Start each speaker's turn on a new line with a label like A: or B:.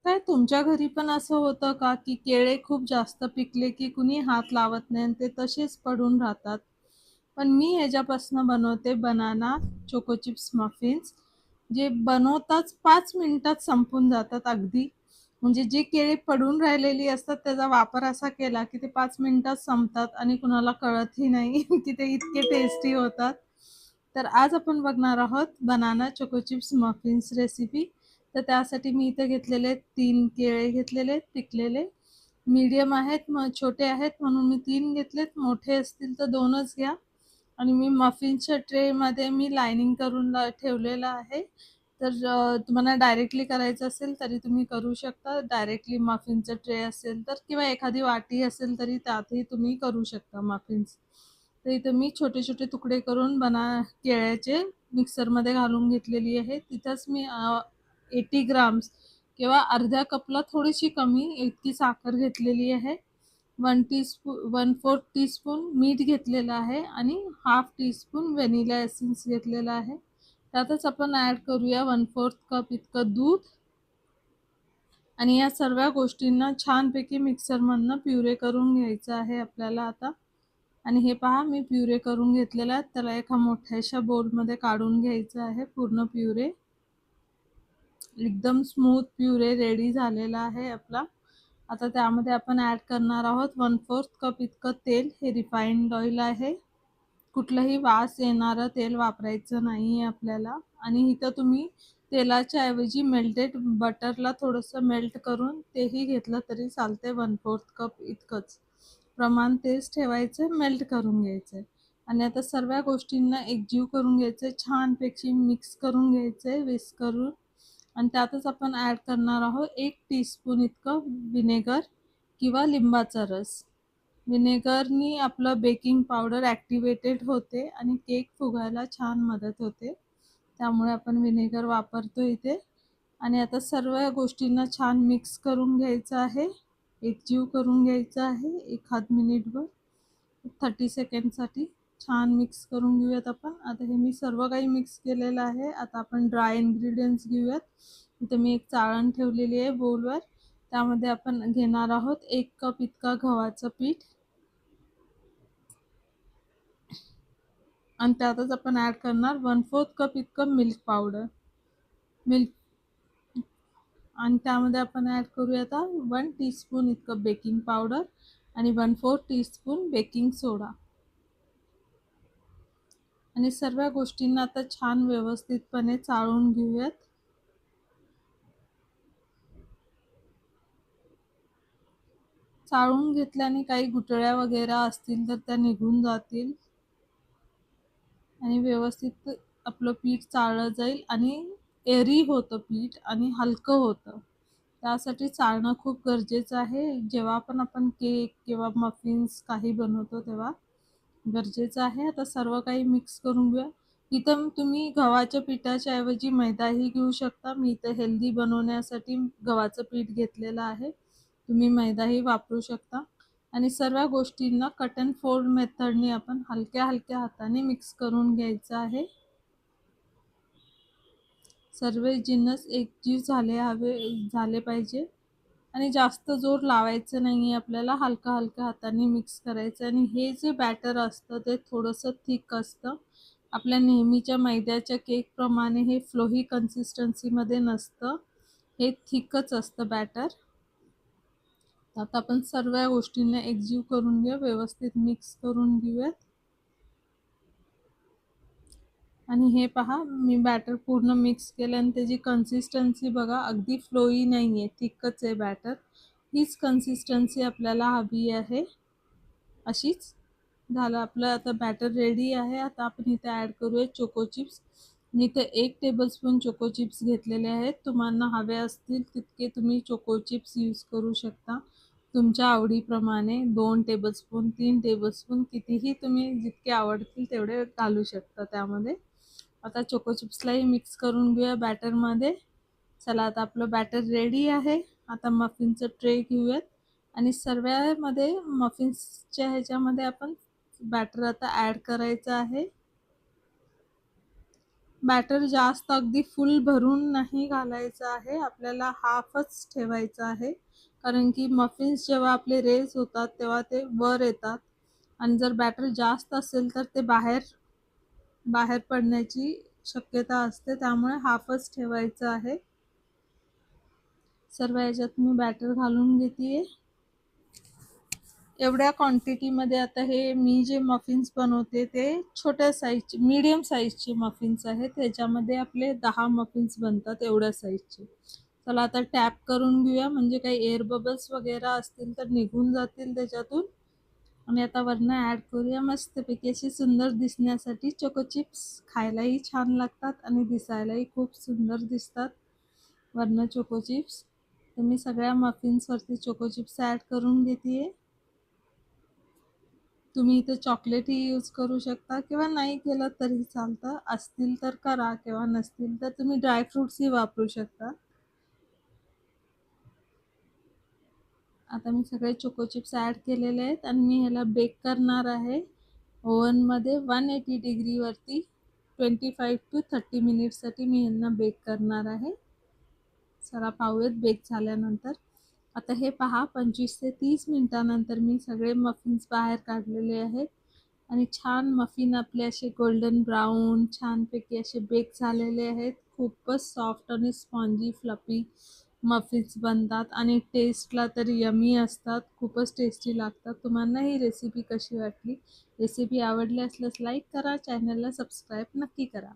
A: काय तुमच्या घरी पण असं होतं का, की केळे खूप जास्त पिकले की कुणी हात लावत नाही आणि ते तसेच पडून राहतात? पण मी ह्याच्यापासून बनवते बनाना चोको चिप्स मफिन्स, जे बनवताच 5 मिनिटात संपून जातात अगदी. म्हणजे जी केळी पडून राहिलेली असतात त्याचा वापर असा केला, की ते 5 मिनिटात संपतात आणि कुणाला कळतही नाही की ते इतके टेस्टी होतात. तर आज आपण बघणार आहोत banana choco chips muffins recipe. तर त्यासाठी मी इथे घेतलेले 3 केळे घेतलेले पिकलेले. मीडियम आहेत, मग छोटे आहेत म्हणून मी 3 घेतलेत. मोठे असतील तर 2च घ्या. आणि मी मफिन्सच्या ट्रेमध्ये मी लायनिंग करून ठेवलेलं आहे. तर तुम्हाला डायरेक्टली करायचं असेल तरी तुम्ही करू शकता. डायरेक्टली मफिनचा ट्रे असेल तर किंवा एखादी वाटी असेल तरी त्यातही तुम्ही करू शकता मफिन्स. तर इथे मी छोटे-छोटे तुकडे करून केळ्याचे मिक्सरमध्ये घालून घेतलेली आहे. तिथंच मी 80 ग्राम्स किंवा अर्ध्या कपला थोडीशी कमी इतकी साखर घेतलेली आहे. 1/4 टीस्पून मीठ घेतलेलं आहे आणि हाफ टीस्पून व्हॅनिला एसेन्स घेतलेला आहे. त्यातच आपण ॲड करूया 1/4 कप इतकं दूध आणि या सर्व गोष्टींना छानपैकी मिक्सरमधनं प्युरे करून घ्यायचं आहे आपल्याला आता. आणि हे पहा मी प्युरे करून घेतलेला आहे. त्याला एका मोठ्याशा बोलमध्ये काढून घ्यायचं आहे पूर्ण प्युरे. एकदम स्मूथ प्युरे रेडी झालेला आहे आपला. आता त्यामध्ये आपण ॲड करणार आहोत 1/4 कप इतकं तेल. हे रिफाइंड ऑइल आहे. कुठलंही वास येणारं तेल वापरायचं नाही आहे आपल्याला. आणि इथं तुम्ही तेलाच्या ऐवजी मेल्टेड बटरला थोडंसं मेल्ट करून तेही घेतलं तरी चालते. 1/4 कप इतकंच प्रमाण तेच ठेवायचं, मेल्ट करून घ्यायचं आहे. आणि आता सर्व गोष्टींना एकजीव करून घ्यायचं आहे, छानपैकी मिक्स करून घ्यायचं आहे विस्क करून. आणि त्यातच आपण ॲड करणार आहोत 1 टीस्पून इतकं व्हिनेगर किंवा लिंबाचा रस. व्हिनेगरनी आपलं बेकिंग पावडर ॲक्टिवेटेड होते आणि केक फुगायला छान मदत होते. त्यामुळे आपण व्हिनेगर वापरतो इथे. आणि आता सर्व गोष्टींना छान मिक्स करून घ्यायचं आहे. एकजीव करून घ्यायचं आहे एखाद मिनिटभर 30 सेकंडसाठी. छान मिक्स करून घेऊयात आपण. आता हे मी सर्व काही मिक्स केलेलं आहे. आता आपण ड्राय इन्ग्रीडियंट्स घेऊयात. इथे मी एक चाळण ठेवलेली आहे बोलवर. त्यामध्ये आपण घेणार आहोत 1 कप इतका गव्हाचं पीठ आणि त्यातच आपण ॲड करणार 1/4 कप इतकं मिल्क पावडर. मिल्क आणि त्यामध्ये आपण ॲड करूया आता 1 टीस्पून इतकं बेकिंग पावडर आणि 1/4 टीस्पून बेकिंग सोडा. आणि सर्व गोष्टींना आता छान व्यवस्थितपणे चाळून घेऊयात. चाळून घेतल्याने काही गुठळ्या वगैरे असतील तर त्या निघून जातील आणि व्यवस्थित आपलं पीठ चाळलं जाईल आणि एरी होतं पीठ आणि हलकं होतं. त्यासाठी चाळणं खूप गरजेचं आहे. जेव्हा पण आपण केक किंवा मफिन्स काही बनवतो तेव्हा गरजेचं आहे. आता सर्व काही मिक्स करून घेऊया. इथं तुम्ही गव्हाच्या पिठाच्या ऐवजी मैदाही घेऊ शकता. मी इथं हेल्दी बनवण्यासाठी गव्हाचं पीठ घेतलेलं आहे. तुम्ही मैदाही वापरू शकता. आणि सर्व गोष्टींना कट अँड फोल्ड मेथडने आपण हलक्या-हलक्या हाताने मिक्स करून घ्यायचं आहे. सर्व जिन्नस एकजीव झाले पाहिजे. आणि जास्त जोर लावायचं नाही आहे आपल्याला. हलका-हलका हाताने मिक्स करायचं आणि हे जे बॅटर असतं ते थोडंसं थिक असतं. आपल्या नेहमीच्या मैद्याच्या केकप्रमाणे हे फ्लोही कन्सिस्टन्सीमध्ये नसतं. हे थिकच असतं बॅटर. आता आपण सर्व गोष्टींना एकजीव करून घेऊ, व्यवस्थित मिक्स करून घेऊयात. आणि हे पहा मी बॅटर पूर्ण मिक्स केलं आणि त्याची कन्सिस्टन्सी बघा अगदी फ्लोई नाही आहे, थिकच आहे बॅटर. हीच कन्सिस्टन्सी आपल्याला हवी आहे. अशीच झालं आपलं आता बॅटर रेडी आहे. आता आपण इथे ॲड करूया चोको चिप्स. मी इथे 1 टेबलस्पून चोको चिप्स घेतलेले आहेत. तुम्हाला हवे असतील तितके तुम्ही चोको चिप्स यूज करू शकता. तुमच्या आवडीप्रमाणे 2 टेबलस्पून, 3 टेबलस्पून कितीही तुम्ही जितके आवडतील तेवढे घालू शकता त्यामध्ये. आता चोको चिप्सलाही मिक्स करून घेऊया बॅटरमध्ये. चला आता आपलं बॅटर रेडी आहे. आता मफिनचं ट्रे घेऊयात आणि सर्वामध्ये मफिन्सच्या ह्याच्यामध्ये आपण बॅटर आता ॲड करायचं आहे. बॅटर जास्त अगदी फुल भरून नाही घालायचं आहे, आपल्याला हाफच ठेवायचं आहे. कारण की मफिन्स जेव्हा आपले रेज होतात तेव्हा ते वर येतात आणि जर बॅटर जास्त असेल तर ते बाहेर बाहेर पडण्याची शक्यता असते, त्यामुळे हाफच ठेवायचं आहे. सर्व याच्यात मी बॅटर घालून घेते. एवढ्या क्वांटिटीमध्ये आता हे मी जे मफिन्स बनवते ते छोट्या साईजचे मीडियम साईजचे मफिन्स आहेत. त्याच्यामध्ये आपले 10 मफिन्स बनतात एवढ्या साईजचे. चला आता टॅप करून घेऊया, म्हणजे काही एअर बबल्स वगैरे असतील तर निघून जातील त्याच्यातून. आणि आता वरनं ॲड करूया मस्तपैकी अशी सुंदर दिसण्यासाठी चोको चिप्स. खायलाही छान लागतात आणि दिसायलाही खूप सुंदर दिसतात वरनं चोको चिप्स. तर मी सगळ्या मफिन्सवरती चोको चिप्स ॲड करून घेते. तुम्ही इथे चॉकलेटही यूज करू शकता किंवा नाही केलं तरी चालतं. असतील तर करा किंवा नसतील तर तुम्ही ड्रायफ्रुट्सही वापरू शकता. आता मी सगळे चोको चिप्स ॲड केलेले आहेत आणि मी ह्याला बेक करणार आहे ओव्हनमध्ये 180 डिग्रीवरती 25 to 30 मिनिट्ससाठी मी यांना बेक करणार आहे. चला पाहूयात बेक झाल्यानंतर. आता हे पहा 25 ते 30 मिनिटानंतर मी सगळे मफिन्स बाहेर काढलेले आहेत आणि छान मफिन आपले असे गोल्डन ब्राऊन छानपैकी असे बेक झालेले आहेत. खूपच सॉफ्ट आणि स्पॉन्जी फ्लफी मफिन्स बनतात आणि टेस्टला तर यमी असतात. खूपच टेस्टी लागतात. तुम्हाला ही रेसिपी कशी वाटली? रेसिपी आवडली असल्यास लाईक करा, चॅनलला सबस्क्राईब नक्की करा.